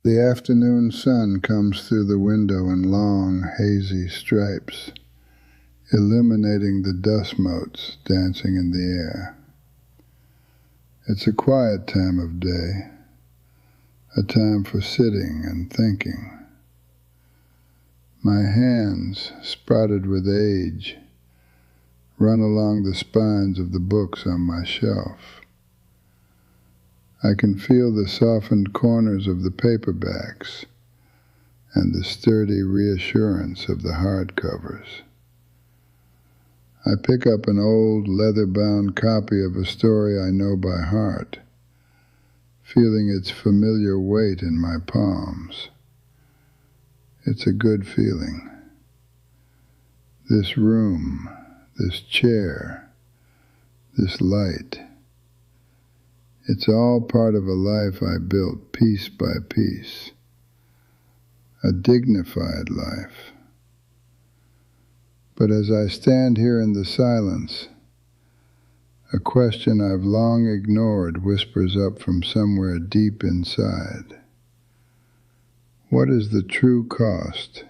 The afternoon sun comes through the window in long, hazy stripes, illuminating the dust motes dancing in the air. It's a quiet time of day, a time for sitting and thinking. My hands, sprouted with age, run along the spines of the books on my shelf. I can feel the softened corners of the paperbacks and the sturdy reassurance of the hardcovers. I pick up an old leather-bound copy of a story I know by heart, feeling its familiar weight in my palms. It's a good feeling. This room, this chair, this light, it's all part of a life I built piece by piece, a dignified life. But as I stand here in the silence, a question I've long ignored whispers up from somewhere deep inside. What is the true cost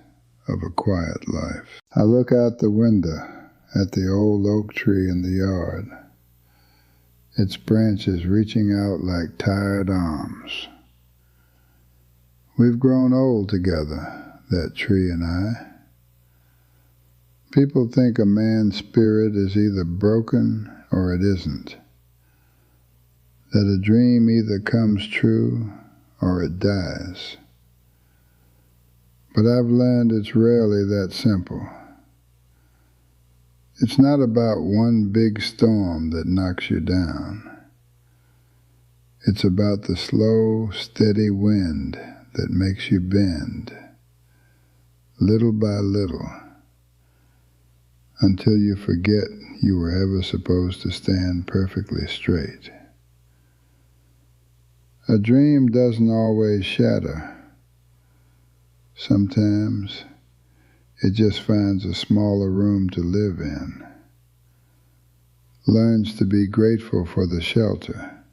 of a quiet life? I look out the window at the old oak tree in the yard, its branches reaching out like tired arms. We've grown old together, that tree and I. People think a man's spirit is either broken or it isn't, that a dream either comes true or it dies. But I've learned it's rarely that simple. It's not about one big storm that knocks you down. It's about the slow, steady wind that makes you bend, little by little, until you forget you were ever supposed to stand perfectly straight. A dream doesn't always shatter. Sometimes it just finds a smaller room to live in, learns to be grateful for the shelter,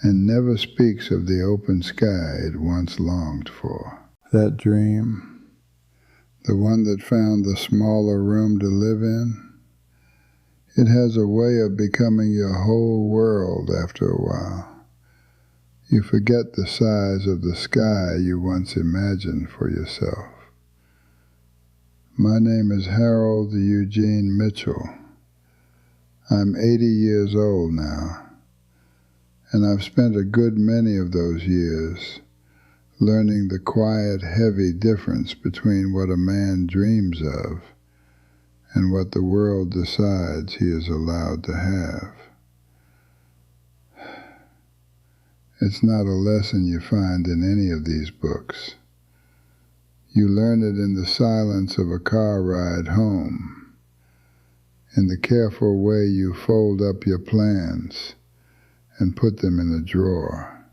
and never speaks of the open sky it once longed for. That dream, the one that found the smaller room to live in, it has a way of becoming your whole world after a while. You forget the size of the sky you once imagined for yourself. My name is Harold Eugene Mitchell. I'm 80 years old now, and I've spent a good many of those years learning the quiet, heavy difference between what a man dreams of and what the world decides he is allowed to have. It's not a lesson you find in any of these books. You learn it in the silence of a car ride home, in the careful way you fold up your plans and put them in a drawer,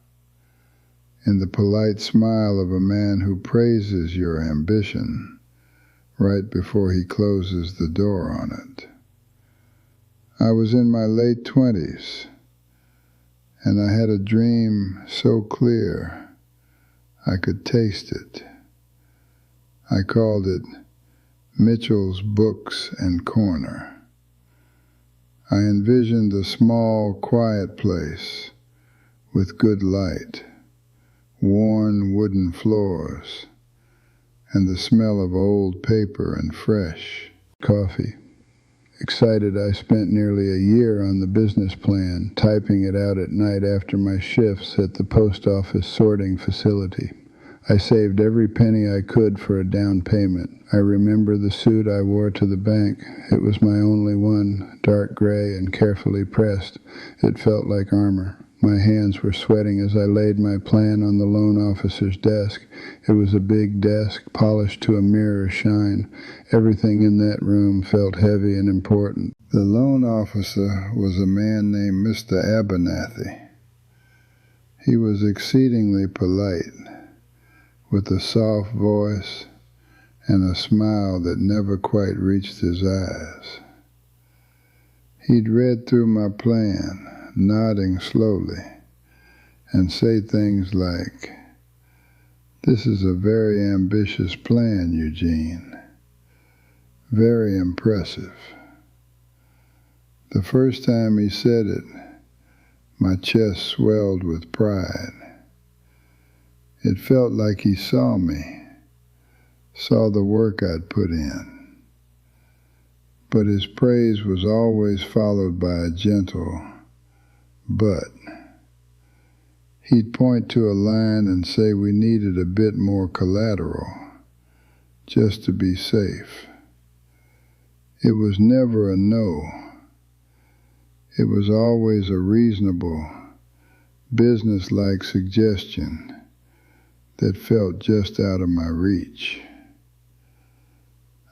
in the polite smile of a man who praises your ambition right before he closes the door on it. I was in my late 20s, and I had a dream so clear I could taste it. I called it Mitchell's Books and Corner. I envisioned a small, quiet place with good light, worn wooden floors, and the smell of old paper and fresh coffee. Excited, I spent nearly a year on the business plan, typing it out at night after my shifts at the post office sorting facility. I saved every penny I could for a down payment. I remember the suit I wore to the bank. It was my only one, dark gray and carefully pressed. It felt like armor. My hands were sweating as I laid my plan on the loan officer's desk. It was a big desk, polished to a mirror shine. Everything in that room felt heavy and important. The loan officer was a man named Mr. Abernathy. He was exceedingly polite, with a soft voice and a smile that never quite reached his eyes. He'd read through my plan, nodding slowly, and say things like, This is a very ambitious plan, Eugene. Very impressive. The first time he said it, my chest swelled with pride. It felt like he saw me, saw the work I'd put in. But his praise was always followed by a gentle but. He'd point to a line and say we needed a bit more collateral, just to be safe. It was never a no. It was always a reasonable, business-like suggestion that felt just out of my reach.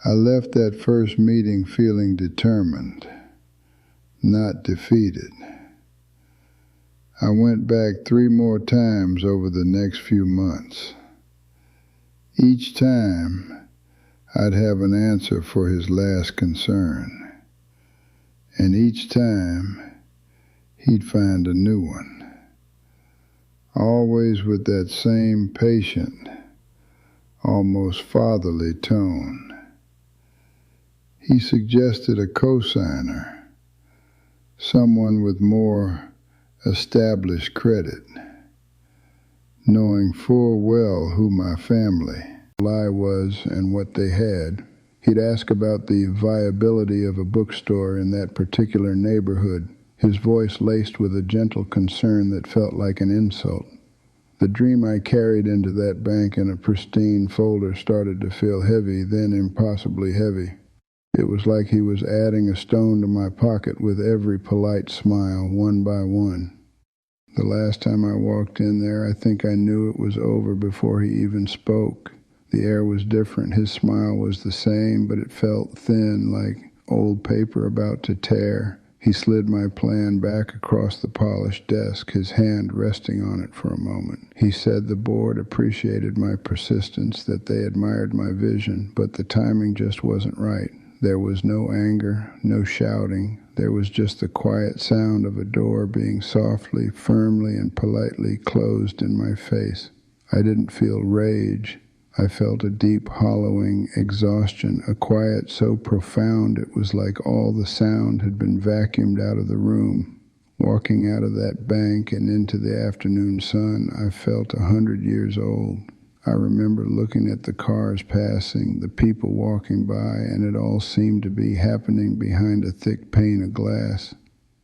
I left that first meeting feeling determined, not defeated. I went back 3 more times over the next few months. Each time, I'd have an answer for his last concern. And each time, he'd find a new one. Always with that same patient, almost fatherly tone. He suggested a co-signer, someone with more established credit, knowing full well who my family was and what they had. He'd ask about the viability of a bookstore in that particular neighborhood, his voice laced with a gentle concern that felt like an insult. The dream I carried into that bank in a pristine folder started to feel heavy, then impossibly heavy. It was like he was adding a stone to my pocket with every polite smile, one by one. The last time I walked in there, I think I knew it was over before he even spoke. The air was different. His smile was the same, but it felt thin, like old paper about to tear. He slid my plan back across the polished desk, his hand resting on it for a moment. He said the board appreciated my persistence, that they admired my vision, but the timing just wasn't right. There was no anger, no shouting. There was just the quiet sound of a door being softly, firmly, and politely closed in my face. I didn't feel rage. I felt a deep, hollowing exhaustion, a quiet so profound it was like all the sound had been vacuumed out of the room. Walking out of that bank and into the afternoon sun, I felt 100 years old. I remember looking at the cars passing, the people walking by, and it all seemed to be happening behind a thick pane of glass.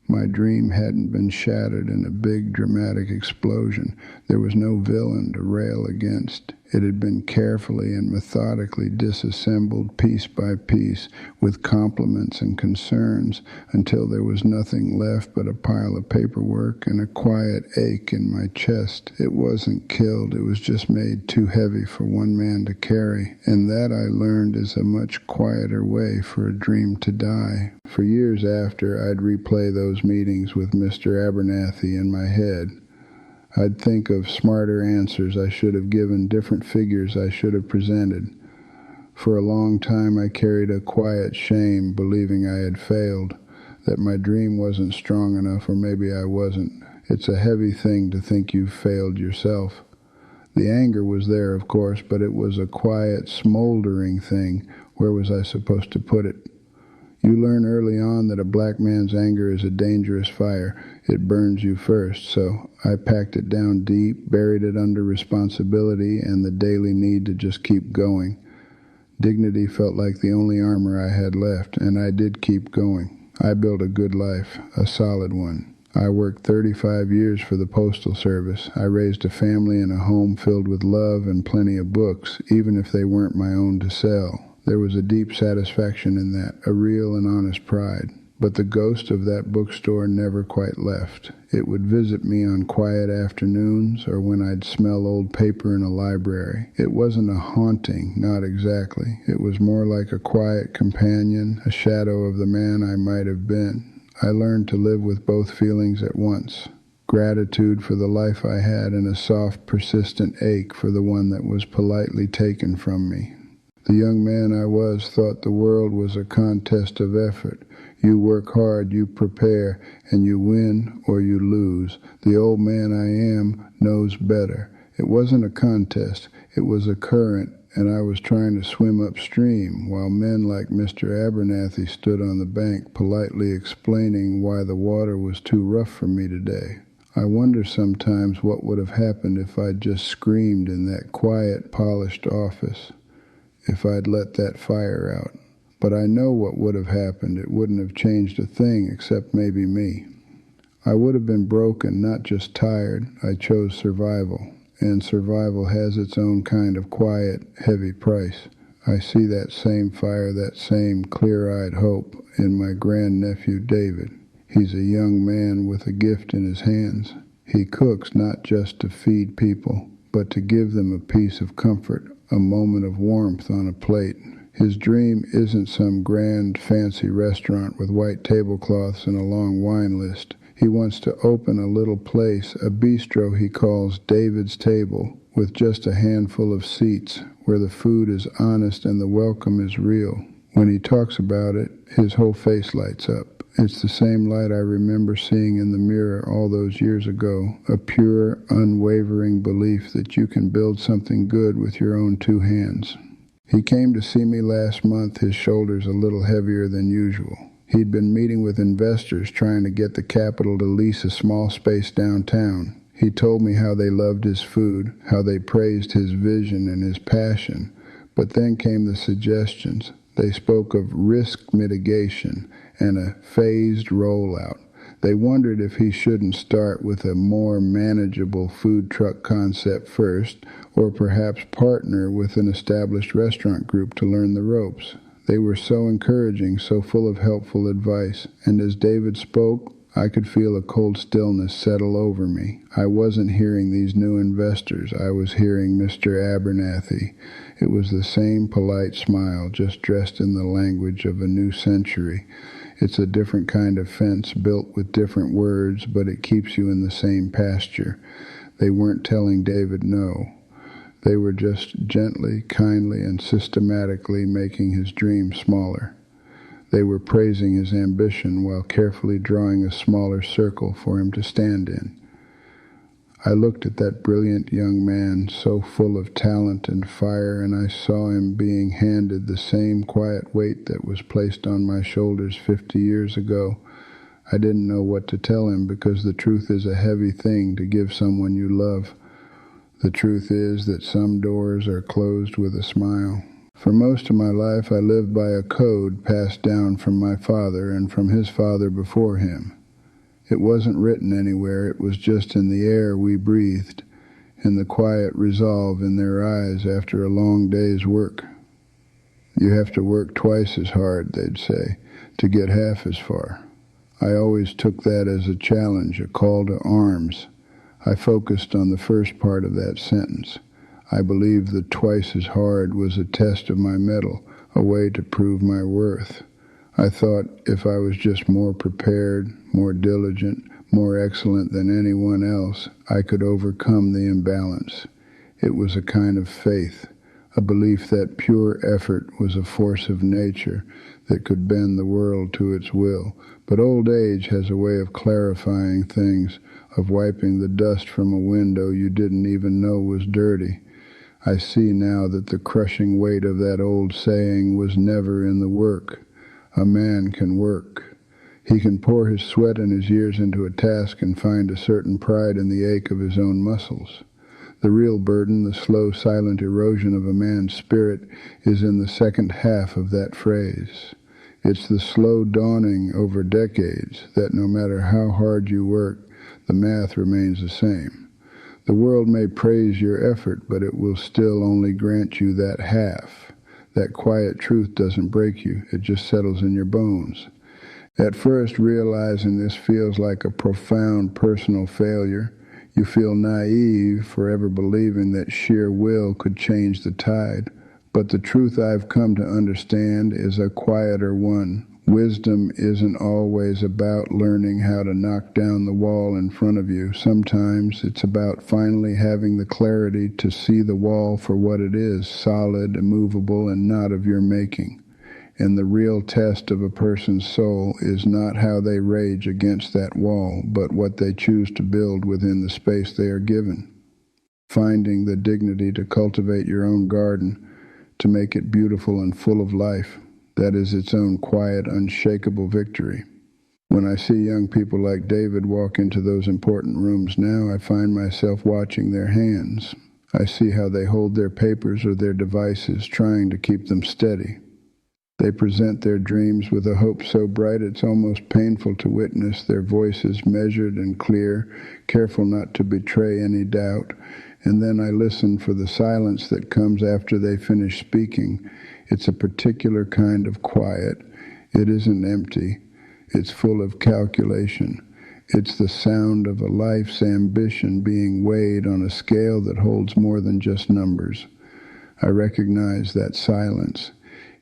My dream hadn't been shattered in a big dramatic explosion. There was no villain to rail against. It had been carefully and methodically disassembled piece by piece with compliments and concerns until there was nothing left but a pile of paperwork and a quiet ache in my chest. It wasn't killed. It was just made too heavy for one man to carry. And that, I learned, is a much quieter way for a dream to die. For years after, I'd replay those meetings with Mr. Abernathy in my head. I'd think of smarter answers I should have given, different figures I should have presented. For a long time I carried a quiet shame, believing I had failed, that my dream wasn't strong enough, or maybe I wasn't. It's a heavy thing to think you've failed yourself. The anger was there, of course, but it was a quiet, smoldering thing. Where was I supposed to put it? You learn early on that a black man's anger is a dangerous fire. It burns you first, so I packed it down deep, buried it under responsibility and the daily need to just keep going. Dignity felt like the only armor I had left, and I did keep going. I built a good life, a solid one. I worked 35 years for the Postal Service. I raised a family in a home filled with love and plenty of books, even if they weren't my own to sell. There was a deep satisfaction in that, a real and honest pride. But the ghost of that bookstore never quite left. It would visit me on quiet afternoons or when I'd smell old paper in a library. It wasn't a haunting, not exactly. It was more like a quiet companion, a shadow of the man I might have been. I learned to live with both feelings at once. Gratitude for the life I had and a soft, persistent ache for the one that was politely taken from me. The young man I was thought the world was a contest of effort. You work hard, you prepare, and you win or you lose. The old man I am knows better. It wasn't a contest, it was a current, and I was trying to swim upstream, while men like Mr. Abernathy stood on the bank politely explaining why the water was too rough for me today. I wonder sometimes what would have happened if I'd just screamed in that quiet, polished office, if I'd let that fire out. But I know what would have happened. It wouldn't have changed a thing except maybe me. I would have been broken, not just tired. I chose survival. And survival has its own kind of quiet, heavy price. I see that same fire, that same clear-eyed hope in my grandnephew David. He's a young man with a gift in his hands. He cooks not just to feed people, but to give them a piece of comfort, a moment of warmth on a plate. His dream isn't some grand, fancy restaurant with white tablecloths and a long wine list. He wants to open a little place, a bistro he calls David's Table, with just a handful of seats, where the food is honest and the welcome is real. When he talks about it, his whole face lights up. It's the same light I remember seeing in the mirror all those years ago, a pure, unwavering belief that you can build something good with your own two hands. He came to see me last month, his shoulders a little heavier than usual. He'd been meeting with investors trying to get the capital to lease a small space downtown. He told me how they loved his food, how they praised his vision and his passion. But then came the suggestions. They spoke of risk mitigation and a phased rollout. They wondered if he shouldn't start with a more manageable food truck concept first, or perhaps partner with an established restaurant group to learn the ropes. They were so encouraging, so full of helpful advice, and as David spoke, I could feel a cold stillness settle over me. I wasn't hearing these new investors. I was hearing Mr. Abernathy. It was the same polite smile, just dressed in the language of a new century. It's a different kind of fence built with different words, but it keeps you in the same pasture. They weren't telling David no. They were just gently, kindly, and systematically making his dream smaller. They were praising his ambition while carefully drawing a smaller circle for him to stand in. I looked at that brilliant young man, so full of talent and fire, and I saw him being handed the same quiet weight that was placed on my shoulders 50 years ago. I didn't know what to tell him, because the truth is a heavy thing to give someone you love. The truth is that some doors are closed with a smile. For most of my life, I lived by a code passed down from my father and from his father before him. It wasn't written anywhere, it was just in the air we breathed, in the quiet resolve in their eyes after a long day's work. You have to work twice as hard, they'd say, to get half as far. I always took that as a challenge, a call to arms. I focused on the first part of that sentence. I believed that twice as hard was a test of my mettle, a way to prove my worth. I thought if I was just more prepared, more diligent, more excellent than anyone else, I could overcome the imbalance. It was a kind of faith, a belief that pure effort was a force of nature that could bend the world to its will. But old age has a way of clarifying things, of wiping the dust from a window you didn't even know was dirty. I see now that the crushing weight of that old saying was never in the work. A man can work. He can pour his sweat and his years into a task and find a certain pride in the ache of his own muscles. The real burden, the slow, silent erosion of a man's spirit, is in the second half of that phrase. It's the slow dawning over decades that no matter how hard you work, the math remains the same. The world may praise your effort, but it will still only grant you that half. That quiet truth doesn't break you, it just settles in your bones. At first, realizing this feels like a profound personal failure. You feel naive, forever believing that sheer will could change the tide. But the truth I've come to understand is a quieter one. Wisdom isn't always about learning how to knock down the wall in front of you. Sometimes it's about finally having the clarity to see the wall for what it is, solid, immovable, and not of your making. And the real test of a person's soul is not how they rage against that wall, but what they choose to build within the space they are given. finding the dignity to cultivate your own garden, to make it beautiful and full of life. That is its own quiet, unshakable victory. When I see young people like David walk into those important rooms now, I find myself watching their hands. I see how they hold their papers or their devices, trying to keep them steady. They present their dreams with a hope so bright it's almost painful to witness, their voices measured and clear, careful not to betray any doubt. And then I listen for the silence that comes after they finish speaking. It's a particular kind of quiet. It isn't empty. It's full of calculation. It's the sound of a life's ambition being weighed on a scale that holds more than just numbers. I recognize that silence.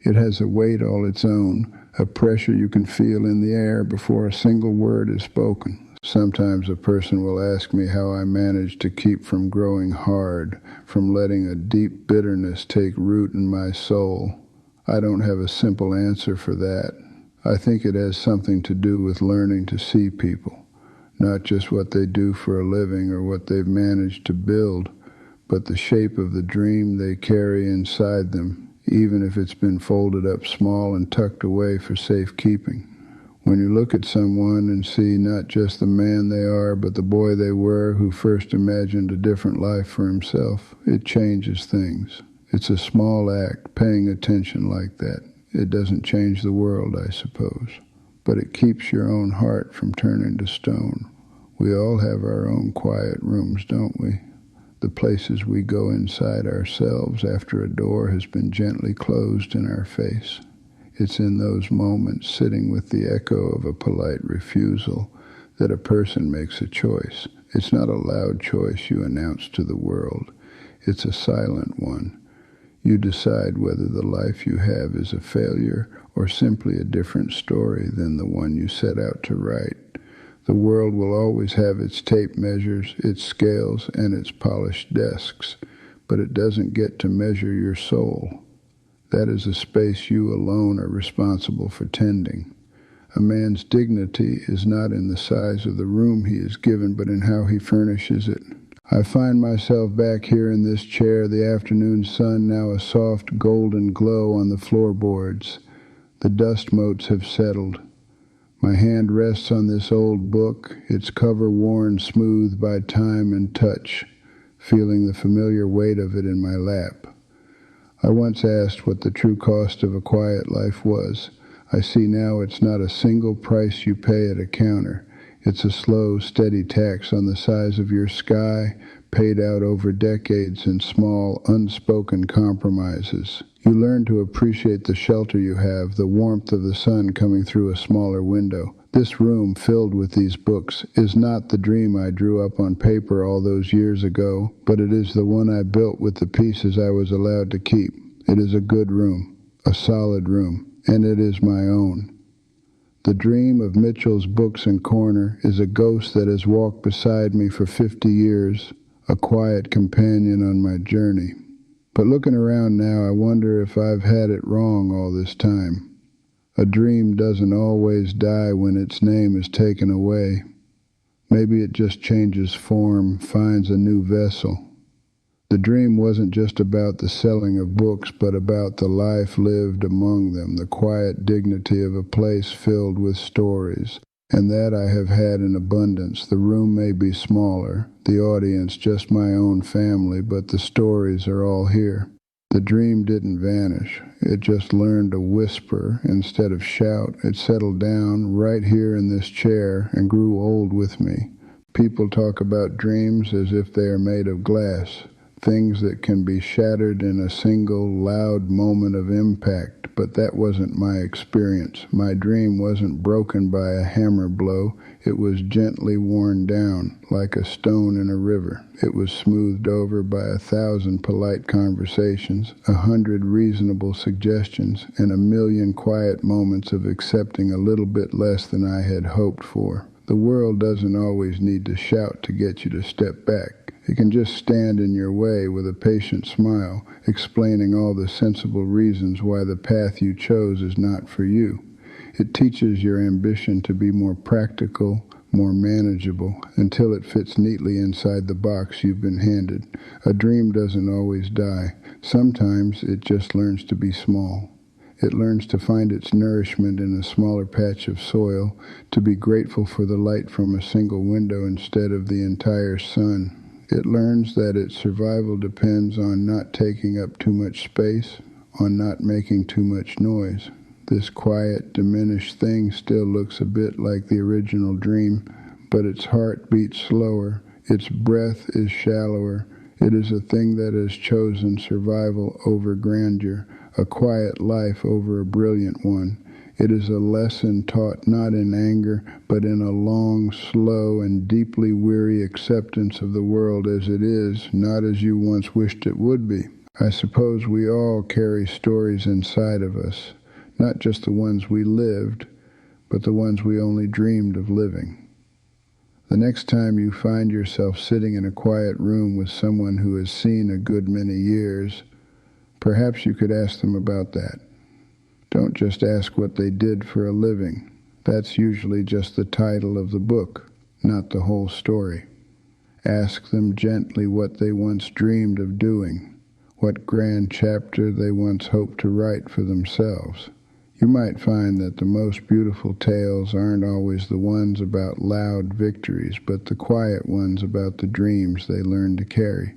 It has a weight all its own, a pressure you can feel in the air before a single word is spoken. Sometimes a person will ask me how I manage to keep from growing hard, from letting a deep bitterness take root in my soul. I don't have a simple answer for that. I think it has something to do with learning to see people, not just what they do for a living or what they've managed to build, but the shape of the dream they carry inside them, even if it's been folded up small and tucked away for safekeeping. When you look at someone and see not just the man they are, but the boy they were who first imagined a different life for himself, it changes things. It's a small act, paying attention like that. It doesn't change the world, I suppose, but it keeps your own heart from turning to stone. We all have our own quiet rooms, don't we? The places we go inside ourselves after a door has been gently closed in our face. It's in those moments, sitting with the echo of a polite refusal, that a person makes a choice. It's not a loud choice you announce to the world. It's a silent one. You decide whether the life you have is a failure or simply a different story than the one you set out to write. The world will always have its tape measures, its scales, and its polished desks, but it doesn't get to measure your soul. That is a space you alone are responsible for tending. A man's dignity is not in the size of the room he is given, but in how he furnishes it. I find myself back here in this chair, the afternoon sun now a soft golden glow on the floorboards. The dust motes have settled. My hand rests on this old book, its cover worn smooth by time and touch, feeling the familiar weight of it in my lap. I once asked what the true cost of a quiet life was. I see now it's not a single price you pay at a counter. It's a slow, steady tax on the size of your sky, paid out over decades in small, unspoken compromises. You learn to appreciate the shelter you have, the warmth of the sun coming through a smaller window. This room filled with these books is not the dream I drew up on paper all those years ago, but it is the one I built with the pieces I was allowed to keep. It is a good room, a solid room, and it is my own. The dream of Mitchell's Books and Corner is a ghost that has walked beside me for 50 years, a quiet companion on my journey. But looking around now, I wonder if I've had it wrong all this time. A dream doesn't always die when its name is taken away. Maybe it just changes form, finds a new vessel. The dream wasn't just about the selling of books, but about the life lived among them, the quiet dignity of a place filled with stories. And that I have had in abundance. The room may be smaller, the audience just my own family, but the stories are all here. The dream didn't vanish. It just learned to whisper instead of shout. It settled down right here in this chair and grew old with me. People talk about dreams as if they are made of glass, things that can be shattered in a single loud moment of impact, but that wasn't my experience. My dream wasn't broken by a hammer blow. It was gently worn down, like a stone in a river. It was smoothed over by 1,000 polite conversations, 100 reasonable suggestions, and 1,000,000 quiet moments of accepting a little bit less than I had hoped for. The world doesn't always need to shout to get you to step back. It can just stand in your way with a patient smile, explaining all the sensible reasons why the path you chose is not for you. It teaches your ambition to be more practical, more manageable, until it fits neatly inside the box you've been handed. A dream doesn't always die. Sometimes it just learns to be small. It learns to find its nourishment in a smaller patch of soil, to be grateful for the light from a single window instead of the entire sun. It learns that its survival depends on not taking up too much space, on not making too much noise. This quiet, diminished thing still looks a bit like the original dream, but its heart beats slower, its breath is shallower. It is a thing that has chosen survival over grandeur, a quiet life over a brilliant one. It is a lesson taught not in anger, but in a long, slow, and deeply weary acceptance of the world as it is, not as you once wished it would be. I suppose we all carry stories inside of us, not just the ones we lived, but the ones we only dreamed of living. The next time you find yourself sitting in a quiet room with someone who has seen a good many years, perhaps you could ask them about that. Don't just ask what they did for a living. That's usually just the title of the book, not the whole story. Ask them gently what they once dreamed of doing, what grand chapter they once hoped to write for themselves. You might find that the most beautiful tales aren't always the ones about loud victories, but the quiet ones about the dreams they learned to carry.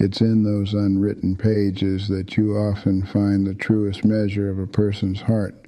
It's in those unwritten pages that you often find the truest measure of a person's heart.